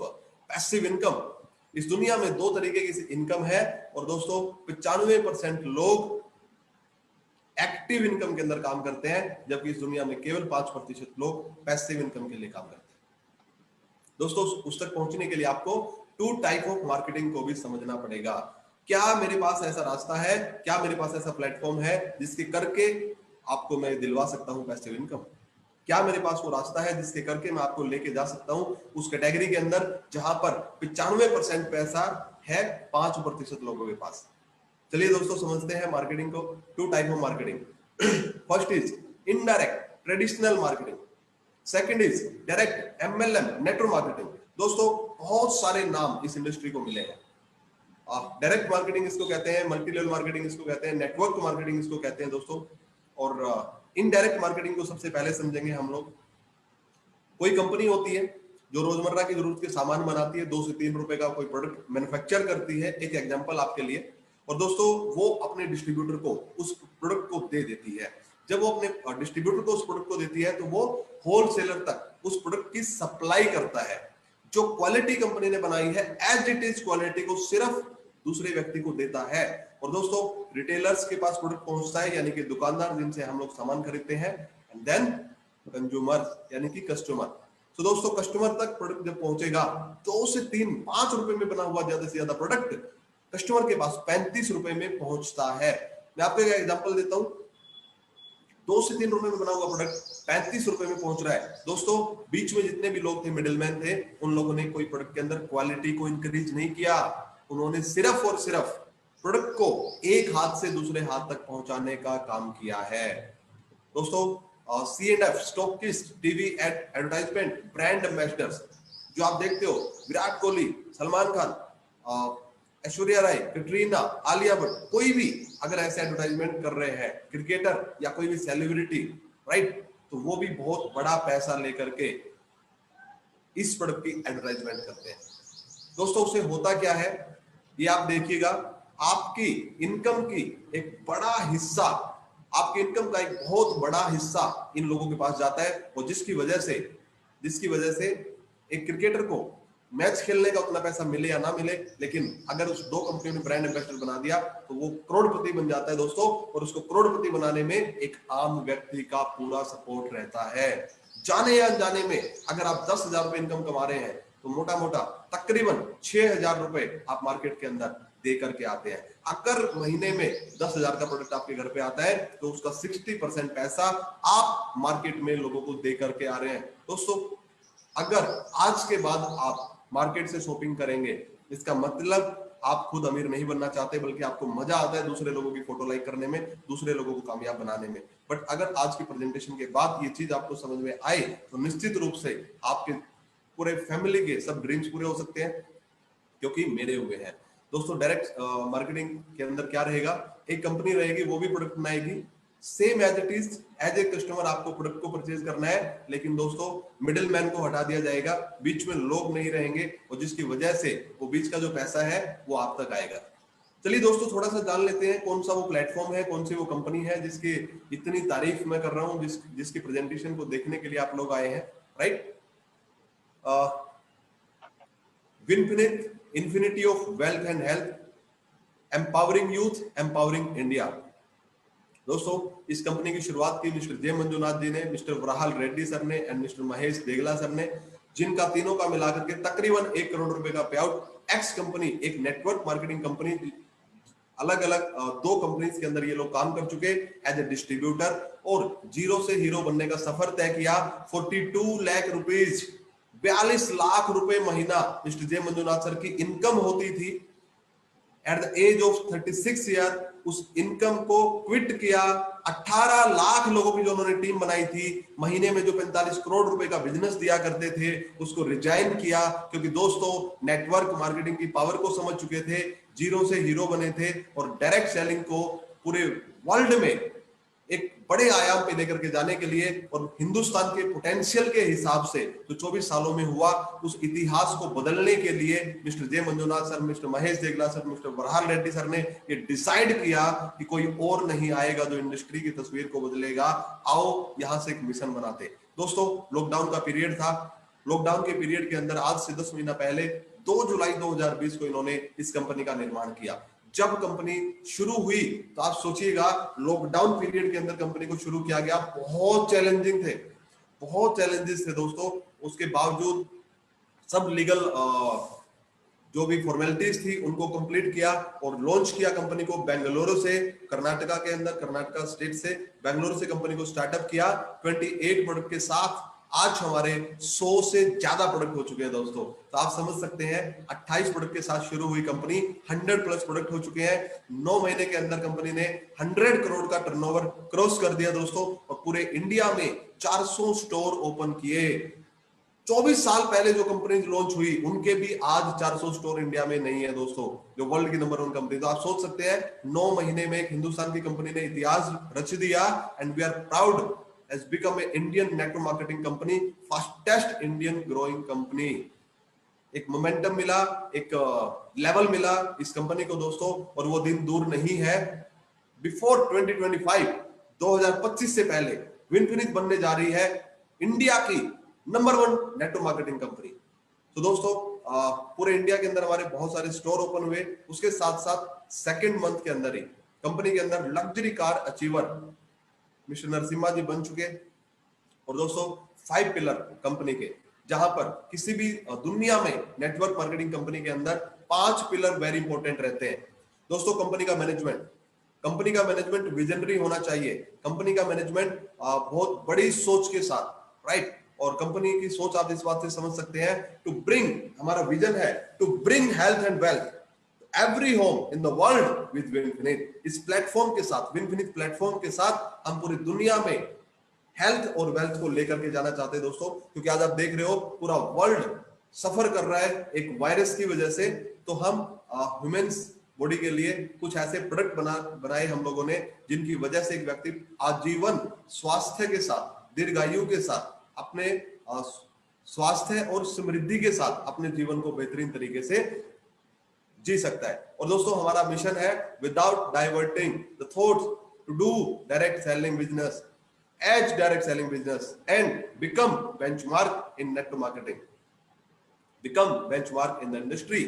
passive income. इस दुनिया में 2 तरीके की इनकम है, और दोस्तों 95% लोग एक्टिव इनकम के अंदर काम करते हैं, जबकि इस दुनिया में केवल 5% लोग पैसिव इनकम के लिए काम करते हैं। दोस्तों उस तक पहुंचने के लिए आपको 2 टाइप ऑफ मार्केटिंग को भी समझना पड़ेगा। क्या मेरे पास ऐसा रास्ता है, क्या मेरे पास ऐसा प्लेटफॉर्म है जिसके करके आपको मैं दिलवा सकता हूं पैसिव इनकम? क्या मेरे पास वो रास्ता है जिसके करके मैं आपको लेके जा सकता हूं उस कैटेगरी के अंदर जहां पर 95% पैसा है 5% लोगों के पास? चलिए दोस्तों समझते हैं मार्केटिंग को। 2 type of marketing. First is indirect traditional marketing, second is direct MLM network marketing. दोस्तों बहुत सारे नाम इस इंडस्ट्री को मिले हैं। डायरेक्ट मार्केटिंग इसको कहते हैं, मल्टी लेवल मार्केटिंग इसको कहते हैं, नेटवर्क मार्केटिंग इसको कहते हैं दोस्तों। और इनडायरेक्ट मार्केटिंग को सबसे पहले समझेंगे हम लोग। कोई कंपनी होती है जो रोजमर्रा की जरूरत के सामान बनाती है, 2 से 3 रुपए का कोई प्रोडक्ट मैन्युफैक्चर करती है। एक एग्जांपल आपके लिए, और दोस्तों वो अपने डिस्ट्रीब्यूटर को उस प्रोडक्ट को दे देती है। जब वो अपने डिस्ट्रीब्यूटर को उस प्रोडक्ट को देती है तो वो होलसेलर तक उस प्रोडक्ट की सप्लाई करता है। जो क्वालिटी कंपनी ने बनाई है एज इट इज क्वालिटी को सिर्फ दूसरे व्यक्ति को देता है। और दोस्तों रिटेलर्स के पास प्रोडक्ट पहुंचता है, यानी कि दुकानदार जिनसे हम लोग सामान खरीदते हैं, एंड देन कंज्यूमर यानी कि कस्टमर। तो दोस्तों कस्टमर तक प्रोडक्ट जब पहुंचेगा 2 से 3 5 रुपए में बना हुआ ज्यादा से ज्यादा प्रोडक्ट कस्टमर के पास 35 रुपए में पहुंचता है। मैं आपको एक एग्जांपल देता हूं, 2 से 3 रुपए में बना हुआ प्रोडक्ट 35 रुपए में पहुंच रहा है। दोस्तों बीच में जितने भी लोग थे, मिडिलमैन थे, उन लोगों ने कोई प्रोडक्ट के अंदर क्वालिटी को इंक्रीज नहीं किया। उन्होंने सिर्फ और सिर्फ प्रोडक्ट को एक हाथ से दूसरे हाथ तक पहुंचाने का काम किया है। दोस्तों C&F stockist, TV advertisement, brand ambassadors जो आप देखते हो, विराट कोहली, सलमान खान, ऐश्वर्या राय, कैटरीना, आलिया भट्ट, कोई भी अगर ऐसे एडवर्टाइजमेंट कर रहे हैं, क्रिकेटर या कोई भी सेलिब्रिटी, राइट, तो वो भी बहुत बड़ा पैसा लेकर के इस प्रोडक्ट की एडवर्टाइजमेंट करते हैं। दोस्तों उससे होता क्या है, ये आप देखिएगा, आपकी इनकम की एक बड़ा हिस्सा, आपके इनकम का एक बहुत बड़ा हिस्सा इन लोगों के पास जाता है। और जिसकी वजह से एक क्रिकेटर को मैच खेलने का उतना पैसा मिले या ना मिले, लेकिन अगर उस 2 कंपनियों ने ब्रांड एम्बेसडर बना दिया तो वो करोड़पति बन जाता है दोस्तों। और उसको करोड़पति बनाने में एक आम व्यक्ति का पूरा सपोर्ट रहता है। जाने या अनजाने में अगर आप 10,000 रुपए इनकम कमा रहे हैं तो मोटा मोटा तकरीबन 6,000 रुपए आप मार्केट के अंदर दे करके आते हैं। अगर महीने में 10,000 का प्रोडक्ट आपके घर पे आता है तो उसका 60% पैसा आप मार्केट में लोगों को दे करके आ रहे हैं। दोस्तों अगर आज के बाद आप मार्केट से शॉपिंग करेंगे, इसका मतलब आप खुद अमीर नहीं बनना चाहते, बल्कि आपको मजा आता है दूसरे लोगों की फोटो लाइक करने में, दूसरे लोगों को कामयाब बनाने में। बट अगर आज की प्रेजेंटेशन के बाद ये चीज आपको समझ में आए तो निश्चित रूप से आपके पूरे फैमिली के सब ड्रीम्स पूरे हो सकते हैं, क्योंकि मेरे हुए हैं। दोस्तों डायरेक्ट मार्केटिंग के अंदर क्या रहेगा, एक कंपनी रहेगी, वो भी प्रोडक्ट बनाएगी, same as it is, as a customer आपको प्रोडक्ट को परचेज करना है, लेकिन दोस्तों मिडिल मैन को हटा दिया जाएगा, बीच में लोग नहीं रहेंगे, और जिसकी वजह से वो बीच का जो पैसा है वो आप तक आएगा। चलिए दोस्तों थोड़ा सा जान लेते हैं कौन सा वो प्लेटफॉर्म है, कौन सी वो कंपनी है जिसकी इतनी तारीफ मैं कर रहा हूं, जिसकी प्रेजेंटेशन को देखने के लिए आप लोग आए हैं, right. Vinfinite, infinity of wealth and health, empowering youth, empowering India. दोस्तों इस कंपनी की शुरुआत की मिस्टर जे मंजुनाथ जी ने, मिस्टर वराहल रेड्डी सर ने and mister Mahesh Degala sir ने, जिनका तीनों का मिलाकर के तकरीबन 1 करोड़ रुपए का पे आउट। एक्स कंपनी एक नेटवर्क मार्केटिंग कंपनी, अलग अलग 2 कंपनीज के अंदर ये लोग काम कर चुके एज ए डिस्ट्रीब्यूटर, और जीरो से हीरो बनने का सफर तय किया। 42 लाख रुपीज, 42 लाख रुपए महीना मिस्टर जे मंजुनाथ सर की इनकम होती थी। At the age of 36 year उस इनकम को क्विट किया। 18 लाख लोगों की जो उन्होंने टीम बनाई थी, महीने में जो 45 करोड़ रुपए का बिजनेस दिया करते थे, उसको रिजाइन किया, क्योंकि दोस्तों नेटवर्क मार्केटिंग की पावर को समझ चुके थे, जीरो से हीरो बने थे, और डायरेक्ट सेलिंग को पूरे वर्ल्ड में एक बड़े आयाम पे लेकर के जाने के लिए, और हिंदुस्तान के पोटेंशियल के हिसाब से जो 24 सालों में हुआ, उस इतिहास को बदलने के लिए mister J Manjunath sir, mister Mahesh Degala sir, mister Varahal Reddy sir ने ये डिसाइड किया कि कोई और नहीं आएगा जो इंडस्ट्री की तस्वीर को बदलेगा, आओ यहां से एक मिशन बनाते। दोस्तों लॉकडाउन का पीरियड था, लॉकडाउन के पीरियड के अंदर आज से 10 महीना पहले 2 जुलाई 2020 को इन्होंने इस कंपनी का निर्माण किया। जब कंपनी शुरू हुई तो आप सोचिएगा, लॉकडाउन पीरियड के अंदर कंपनी को शुरू किया गया, बहुत चैलेंजिंग थे, बहुत चैलेंजेस थे दोस्तों। उसके बावजूद सब लीगल जो भी फॉर्मेलिटीज थी उनको कंप्लीट किया और लॉन्च किया कंपनी को बेंगलुरु से, कर्नाटका के अंदर, कर्नाटका स्टेट से बेंगलुरु से कंपनी को स्टार्टअप किया 28 प्रोडक्ट के साथ। आज हमारे 100 से ज्यादा प्रोडक्ट हो चुके हैं दोस्तों। तो आप समझ सकते हैं 28 प्रोडक्ट के साथ शुरू हुई कंपनी, 100 प्लस प्रोडक्ट हो चुके हैं। 9 महीने के अंदर कंपनी ने 100 करोड़ का टर्नओवर क्रॉस कर दिया दोस्तों, और पूरे इंडिया में 400 स्टोर ओपन किए। 24 साल पहले जो कंपनी लॉन्च हुई उनके भी आज 400 स्टोर इंडिया में नहीं है दोस्तों, जो वर्ल्ड की नंबर 1 कंपनी। तो आप सोच सकते हैं 9 महीने में एक हिंदुस्तान की कंपनी ने इतिहास रच दिया, and we are proud has become an Indian network marketing company, fastest Indian growing company. एक मोमेंटम मिला, एक लेवल मिला इस कंपनी को दोस्तों, और वो दिन दूर नहीं है। बिफोर 2025, 2025 से पहले विनफिनिक्स बनने जा रही है इंडिया की नंबर 1 नेटवर्क मार्केटिंग कंपनी। तो दोस्तों पूरे इंडिया के अंदर हमारे बहुत सारे स्टोर ओपन हुए। उसके साथ साथ सेकेंड मंथ के अंदर ही कंपनी के अंदर luxury car achiever mister Narasimha ji बन चुके। और दोस्तों 5 पिलर कंपनी के, जहां पर किसी भी दुनिया में नेटवर्क मार्केटिंग कंपनी के अंदर 5 पिलर वेरी इंपॉर्टेंट रहते हैं दोस्तों। कंपनी का मैनेजमेंट विजनरी होना चाहिए। कंपनी का मैनेजमेंट बहुत बड़ी सोच के साथ, राइट। और कंपनी की सोच आप इस बात से समझ सकते हैं, टू ब्रिंग, हमारा विजन है to bring health and wealth every home in the world with Vinfinite. इस प्लेटफॉर्म के साथ, विनफिनिट प्लेटफॉर्म के साथ हम पूरी दुनिया में हेल्थ और वेल्थ को लेकर के जाना चाहते हैं दोस्तों। क्योंकि आज आप देख रहे हो पूरा वर्ल्ड सफर कर रहा है एक वायरस की वजह से। तो हम ह्यूमंस बॉडी के लिए कुछ ऐसे प्रोडक्ट बनाए हम लोगों ने, जिनकी वजह से एक व्यक्ति आजीवन स्वास्थ्य के साथ, दीर्घायु के साथ, अपने स्वास्थ्य और समृद्धि के साथ अपने जीवन को बेहतरीन तरीके से जी सकता है। और दोस्तों हमारा मिशन है without diverting the thoughts to do direct selling business as direct selling business and become benchmark in network marketing, become benchmark in the industry.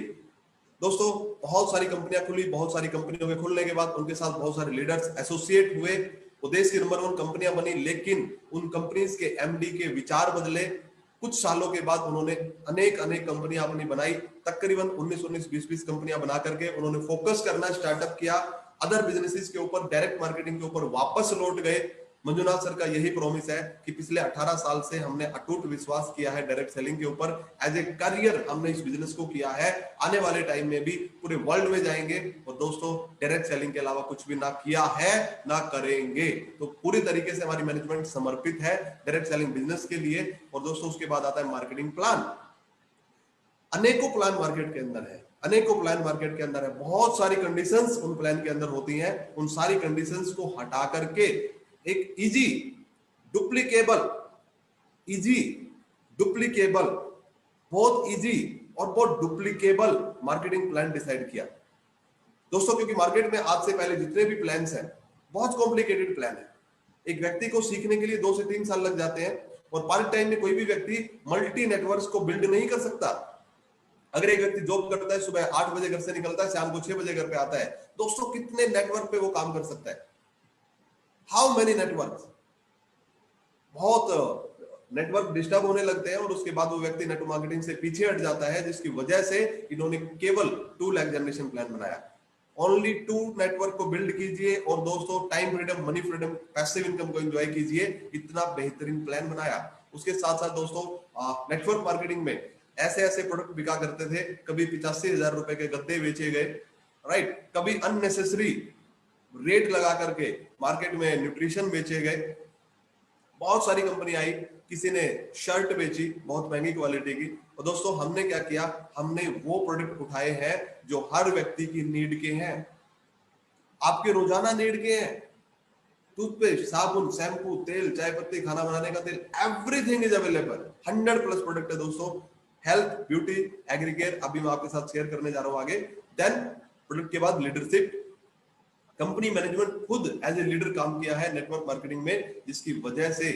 दोस्तों बहुत सारी कंपनियां खुली, बहुत सारी कंपनियों के खुलने के बाद उनके साथ बहुत सारे लीडर्स एसोसिएट हुए, वो देश की नंबर 1 कंपनियां बनी। लेकिन उन कंपनीज के एमडी के विचार बदले। कुछ सालों के बाद उन्होंने अनेक कंपनियां अपनी बनाई, तकरीबन 19 20 कंपनियां बना करके उन्होंने फोकस करना स्टार्टअप किया अदर बिजनेसेस के ऊपर, डायरेक्ट मार्केटिंग के ऊपर वापस लौट गए। मंजुनाथ सर का यही प्रॉमिस है कि पिछले 18 साल से हमने अटूट विश्वास किया है डायरेक्ट सेलिंग के ऊपर, एज ए करियर हमने इस बिजनेस को किया है। आने वाले टाइम में भी पूरे वर्ल्ड में जाएंगे और दोस्तों डायरेक्ट सेलिंग के अलावा कुछ भी ना किया है ना करेंगे। तो पूरी तरीके से हमारी मैनेजमेंट समर्पित है डायरेक्ट सेलिंग बिजनेस के लिए। और दोस्तों उसके बाद आता है मार्केटिंग प्लान। अनेकों प्लान मार्केट के अंदर है, अनेकों प्लान मार्केट के अंदर है, बहुत सारी कंडीशंस उन प्लान के अंदर होती हैं। उन सारी कंडीशंस को हटा करके एक इजी डुप्लीकेबल, बहुत इजी और बहुत डुप्लीकेबल मार्केटिंग प्लान डिसाइड किया दोस्तों। क्योंकि मार्केट में आज से पहले जितने भी प्लान्स हैं बहुत कॉम्प्लिकेटेड प्लान है। एक व्यक्ति को सीखने के लिए 2 से 3 साल लग जाते हैं और पार्ट टाइम में कोई भी व्यक्ति मल्टी नेटवर्क्स को बिल्ड नहीं कर सकता। अगर एक व्यक्ति जॉब करता है, सुबह 8 बजे घर से निकलता है, शाम को 6 बजे घर पे आता है, दोस्तों कितने नेटवर्क पे वो काम कर सकता है? How many network? बहुत नेटवर्क डिस्टर्ब होने लगते हैं और उसके बाद वो व्यक्ति नेटवर्क मार्केटिंग से पीछे हट जाता है, जिसकी वजह से इन्होंने केवल 2 लाख जनरेशन प्लान बनाया। ओनली 2 नेटवर्क को बिल्ड कीजिए और दोस्तों time freedom, money freedom, passive income को एंजॉय कीजिए। इतना बेहतरीन प्लान बनाया। उसके साथ साथ दोस्तों नेटवर्क मार्केटिंग में ऐसे प्रोडक्ट बिका करते थे, कभी 85,000 रुपए के गद्दे बेचे गए, राइट, कभी अननेसेसरी रेट लगा करके मार्केट में न्यूट्रिशन बेचे गए। बहुत सारी कंपनी आई, किसी ने शर्ट बेची बहुत महंगी क्वालिटी की। और दोस्तों हमने क्या किया, हमने वो प्रोडक्ट उठाए हैं जो हर व्यक्ति की नीड के हैं, आपके रोजाना नीड के हैं। टूथपेस्ट, साबुन, शैम्पू, तेल, चाय पत्ती, खाना बनाने का तेल, एवरीथिंग इज अवेलेबल। 100+ प्रोडक्ट है दोस्तों। हेल्थ, ब्यूटी, एग्रीकेयर अभी मैं आपके साथ शेयर करने जा रहा हूं आगे। देन प्रोडक्ट के बाद लीडरशिप, कंपनी मैनेजमेंट खुद एज ए लीडर काम किया है नेटवर्क मार्केटिंग में, जिसकी वजह से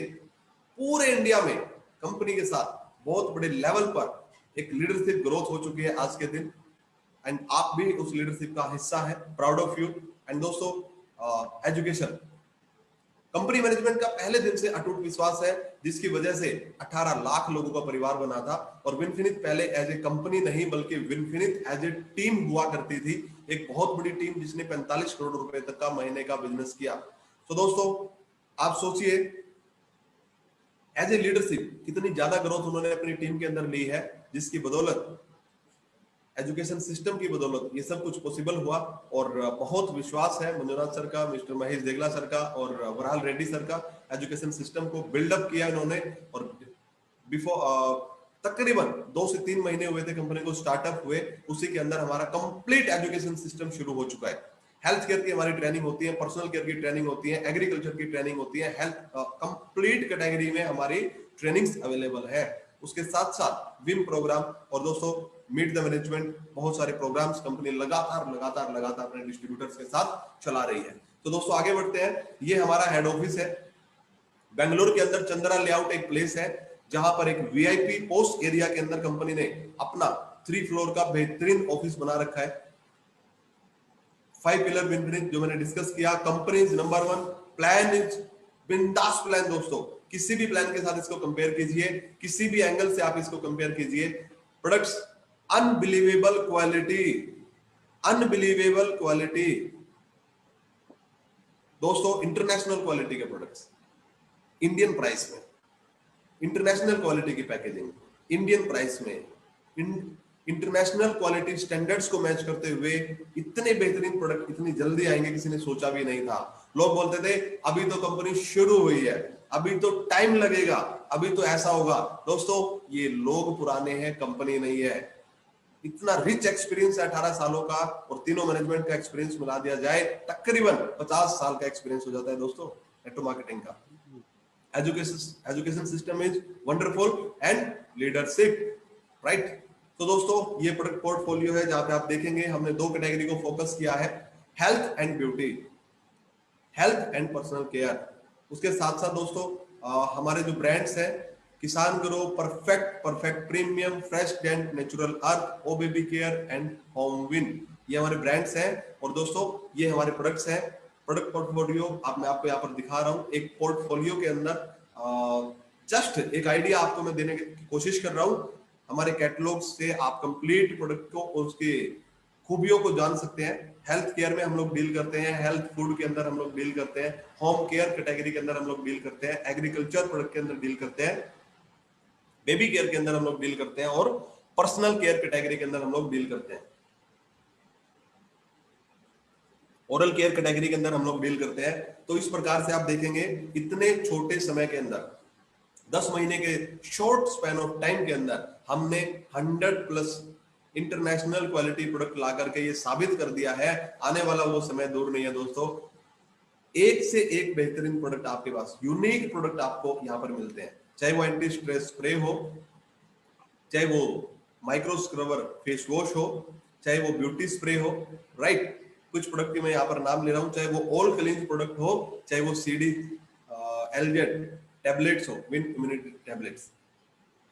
पूरे इंडिया में कंपनी के साथ बहुत बड़े लेवल पर एक लीडरशिप ग्रोथ हो चुकी है आज के दिन। एंड आप भी उस लीडरशिप का हिस्सा है, प्राउड ऑफ यू। एंड दोस्तों एजुकेशन, कंपनी मैनेजमेंट का पहले दिन से अटूट विश्वास है, जिसकी वजह से 18 लाख लोगों का परिवार बना था। और विनफिनिट पहले एज ए कंपनी नहीं बल्कि विनफिनिट एज ए टीम हुआ करती थी, एक बहुत बड़ी टीम जिसने 45 करोड़ रुपए तक का महीने का बिजनेस किया। तो दोस्तों आप सोचिए एज ए लीडरशिप कितनी ज्यादा ग्रोथ उन्होंने अपनी टीम के अंदर ली है, जिसकी बदौलत, एजुकेशन सिस्टम की बदौलत ये सब कुछ पॉसिबल हुआ। और बहुत विश्वास है मंजुनाथ सर का, मिस्टर महेश देगला सर का और वरहाल रेड्डी सर का। एजुकेशन सिस्टम को बिल्डअप किया इन्होंने और बिफोर तकरीबन 2 से 3 महीने हुए थे कंपनी को स्टार्टअप हुए, उसी के अंदर हमारा कंप्लीट एजुकेशन सिस्टम शुरू हो चुका है। हेल्थ केयर की हमारी ट्रेनिंग होती है, पर्सनल केयर की ट्रेनिंग होती है, एग्रीकल्चर की ट्रेनिंग होती है, हेल्थ कंप्लीट कैटेगरी में हमारी ट्रेनिंग्स अवेलेबल है। उसके साथ साथ विम प्रोग्राम और दोस्तों मीट द मैनेजमेंट, बहुत सारे प्रोग्राम्स कंपनी लगातार लगातार लगातार अपने डिस्ट्रीब्यूटर्स के साथ चला रही है। तो दोस्तों आगे बढ़ते हैं। ये हमारा हेड ऑफिस है बेंगलुरु के अंदर, चंद्रा लेआउट एक प्लेस है जहां पर एक वीआईपी पोस्ट एरिया के अंदर कंपनी ने अपना 3 फ्लोर का बेहतरीन ऑफिस बना रखा है। 5 पिलर बिजनेस जो मैंने डिस्कस किया। कंपनी नंबर 1 प्लान इज बिंदास प्लान। दोस्तों किसी भी प्लान के साथ इसको कंपेयर कीजिए, किसी भी एंगल से आप इसको कंपेयर कीजिए। Products unbelievable quality, unbelievable quality दोस्तों, इंटरनेशनल क्वालिटी के प्रोडक्ट्स इंडियन प्राइस में, इंटरनेशनल क्वालिटी की पैकेजिंग इंडियन प्राइस में, इंटरनेशनल क्वालिटी स्टैंडर्ड्स को मैच करते हुए इतने बेहतरीन प्रोडक्ट इतनी जल्दी आएंगे किसी ने सोचा भी नहीं था। लोग बोलते थे अभी तो कंपनी शुरू हुई है, अभी तो टाइम लगेगा, अभी तो ऐसा होगा। दोस्तों ये लोग पुराने हैं, कंपनी नहीं है। इतना रिच एक्सपीरियंस है 18 सालों का, और तीनों मैनेजमेंट का एक्सपीरियंस मिला दिया जाए तकरीबन 50 साल का एक्सपीरियंस हो जाता है दोस्तों नेटवर्क मार्केटिंग का। Education system is wonderful and leadership, right. तो दोस्तों ये प्रोडक्ट पोर्टफोलियो है जहां पे आप देखेंगे हमने 2 कैटेगरी को फोकस किया है, health and beauty, health and personal care. उसके साथ साथ दोस्तों हमारे जो ब्रांड्स हैं, Kisan Grow, Perfect, Perfect Premium, Fresh Dent, Natural Earth, O Baby Care and Home Win, ये हमारे ब्रांड्स हैं। और दोस्तों ये हमारे प्रोडक्ट्स हैं। प्रोडक्ट पोर्टफोलियो मैं आपको यहाँ पर दिखा रहा हूँ। एक पोर्टफोलियो के अंदर जस्ट एक आइडिया आपको मैं देने की कोशिश कर रहा हूँ। हमारे कैटलॉग से आप कंप्लीट प्रोडक्ट को और उसके खूबियों को जान सकते हैं। हेल्थ केयर में हम लोग डील करते हैं, हेल्थ फूड के अंदर हम लोग डील करते हैं, होम केयर कैटेगरी के अंदर हम लोग डील करते हैं, एग्रीकल्चर प्रोडक्ट के अंदर डील करते हैं, बेबी केयर के अंदर हम लोग डील करते हैं, और पर्सनल केयर कैटेगरी के अंदर हम लोग डील करते हैं, ओरल केयर कैटेगरी के अंदर हम लोग डील करते हैं। तो इस प्रकार से आप देखेंगे इतने छोटे समय के अंदर 10 महीने के शॉर्ट स्पैन ऑफ टाइम के अंदर हमने 100+ इंटरनेशनल क्वालिटी प्रोडक्ट ला करके ये साबित कर दिया है आने वाला वो समय दूर नहीं है दोस्तों। एक से एक बेहतरीन प्रोडक्ट आपके पास, यूनिक प्रोडक्ट आपको यहाँ पर मिलते हैं, चाहे वो एंटी स्ट्रेस स्प्रे हो, चाहे वो माइक्रो स्क्रबर फेस वॉश हो, चाहे वो ब्यूटी स्प्रे हो, राइट। कुछ प्रोडक्ट की मैं यहाँ पर नाम ले रहा हूँ, चाहे वो ऑल क्लींस प्रोडक्ट हो, चाहे वो CD LZ टैबलेट्स हो, विन इम्यूनिटी टैबलेट्स,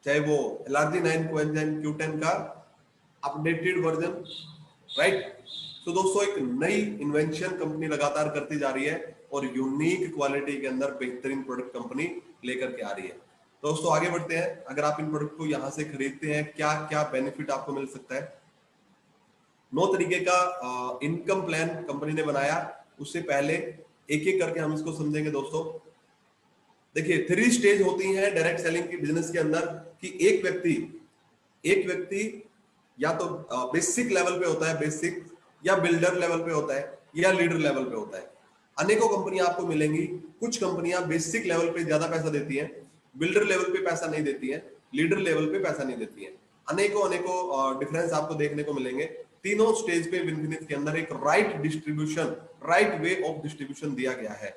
चाहे वो LRG9 कोएंजाइम Q10 का अपडेटेड वर्जन, राइट। तो दोस्तों एक नई इन्वेंशन कंपनी लगातार करती जा रही है और यूनिक क्वालिटी के अंदर बेहतरीन प्रोडक्ट कंपनी लेकर के आ रही है। दोस्तों आगे बढ़ते हैं। अगर आप इन प्रोडक्ट को यहाँ से खरीदते हैं क्या क्या बेनिफिट आपको मिल सकता है। 9 तरीके का इनकम प्लान कंपनी ने बनाया। उससे पहले एक एक करके हम इसको समझेंगे दोस्तों। देखिए 3 स्टेज होती हैं डायरेक्ट सेलिंग की बिजनेस के अंदर, कि एक व्यक्ति या तो बेसिक लेवल पे होता है, बेसिक, या बिल्डर लेवल पे होता है, या लीडर लेवल पे होता है। अनेकों कंपनियां आपको मिलेंगी। कुछ कंपनियां बेसिक लेवल पे ज्यादा पैसा देती हैं, बिल्डर लेवल पे पैसा नहीं देती हैं, लीडर लेवल पे पैसा नहीं देती हैं। अनेकों डिफरेंस आपको देखने को मिलेंगे। तीनों स्टेज पे विनविनित के अंदर एक right distribution, right way of distribution दिया गया है।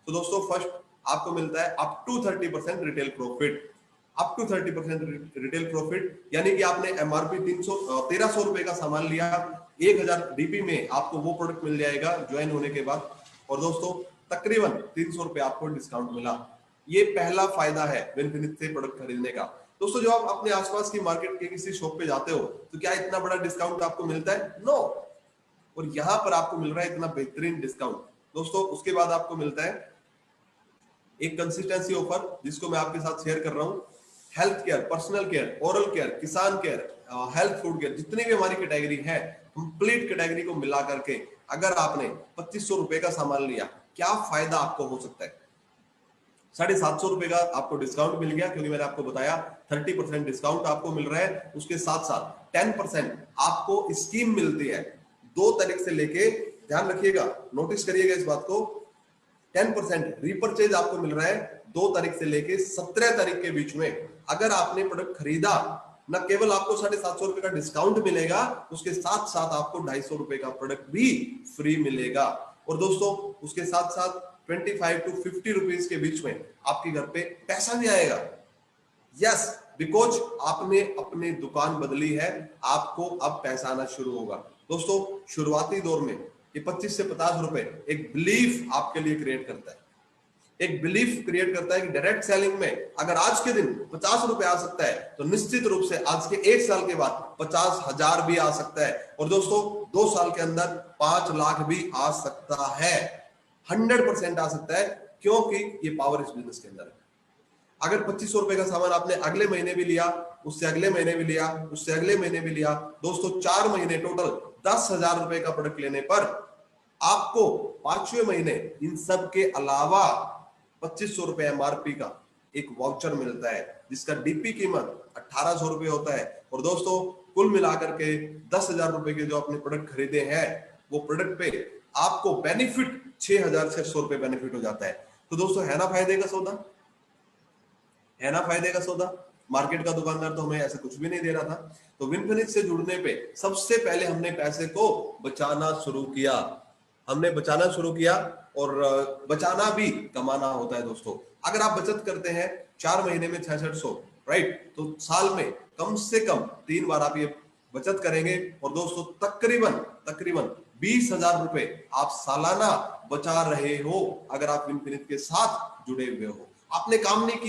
तो दोस्तों फर्स्ट आपको मिलता है up to 30% retail profit, up to 30% retail profit, यानी कि आपने एमआरपी 1300 रुपए का सामान लिया, 1000 डीपी में आपको वो प्रोडक्ट मिल जाएगा ज्वाइन होने के बाद। और दोस्तों तकरीबन 300 रुपए आपको डिस्काउंट मिला। ये पहला फायदा है विनफिनिट से प्रोडक्ट खरीदने का। दोस्तों जब आप अपने आसपास की मार्केट के किसी शॉप पे जाते हो तो क्या इतना बड़ा डिस्काउंट आपको मिलता है? नो। और यहां पर आपको मिल रहा है इतना बेहतरीन डिस्काउंट दोस्तों। उसके बाद आपको मिलता है एक कंसिस्टेंसी ऑफर, जिसको मैं आपके साथ शेयर कर रहा हूं। Health care, personal care, oral care, किसान केयर, हेल्थ फूड केयर, जितनी भी हमारी कैटेगरी है, कंप्लीट कैटेगरी को मिला करके अगर आपने 2500 रुपए का सामान लिया, क्या फायदा आपको हो सकता है? 750 रुपए का आपको डिस्काउंट मिल गया, क्योंकि मैंने आपको बताया 30% डिस्काउंट आपको मिल रहा है। उसके साथ साथ 10% आपको स्कीम मिलती है 2 तारीख से लेके, ध्यान रखिएगा, नोटिस करिएगा इस बात को, 10% रीपरचेज आपको मिल रहा है 2 तारीख से लेके 17 तारीख के बीच में। अगर आपने प्रोडक्ट खरीदा, न केवल आपको 750 रुपए का डिस्काउंट मिलेगा, उसके साथ साथ आपको 250 रुपए का प्रोडक्ट भी फ्री मिलेगा। और दोस्तों उसके साथ साथ 25 to 50 रुपीज के बीच में आपके घर पे पैसा भी आएगा। यस, बिकॉज आपने अपनी दुकान बदली है, आपको अब पैसा आना शुरू होगा। दोस्तों, शुरुआती दौर में ये 25 से 50 रुपए एक बिलीफ आपके लिए क्रिएट करता है, एक बिलीफ क्रिएट करता है कि डायरेक्ट सेलिंग में अगर आज के दिन 50 रुपए आ सकता है तो निश्चित रूप से आज के 1 साल के बाद 50,000 भी आ सकता है। और दोस्तों, 2 साल के अंदर 5 लाख भी आ सकता है, 100% आ सकता है, क्योंकि ये पावर इस बिजनेस के अंदर है। अगर 2500 रुपए का सामान आपने अगले महीने भी लिया, उससे अगले महीने भी लिया, उससे अगले महीने भी लिया, दोस्तों 4 महीने टोटल 10,000 रुपए का प्रोडक्ट लेने पर आपको 5वें महीने इन सब के अलावा 2500 रुपए एमआरपी का एक वाउचर मिलता है, जिसका डीपी कीमत 1800 रुपए होता है। और दोस्तों, कुल मिलाकर के 10,000 रुपए के जो आपने प्रोडक्ट खरीदे हैं, वो प्रोडक्ट पे आपको बेनिफिट 6,600 रुपए बेनिफिट हो जाता है। तो दोस्तों, है ना फायदे का सौदा, है ना फायदे का सौदा। मार्केट का दुकानदार तो हमें ऐसा कुछ भी नहीं दे रहा था। तो विनफिनिक्स से जुड़ने पे सबसे पहले हमने पैसे को बचाना शुरू किया, हमने बचाना शुरू किया, और बचाना भी कमाना होता है। दोस्तों, अगर आप बचत करते हैं 4 महीने में 6600, राइट, तो साल में कम से कम 3 बार आप ये बचत करेंगे। और दोस्तों, तकरीबन 20,000 रुपए आप सालाना बचा रहे हो, अगर आप विनफिनिक्स के साथ जुड़े हुए हो। आपने काम नहीं किया,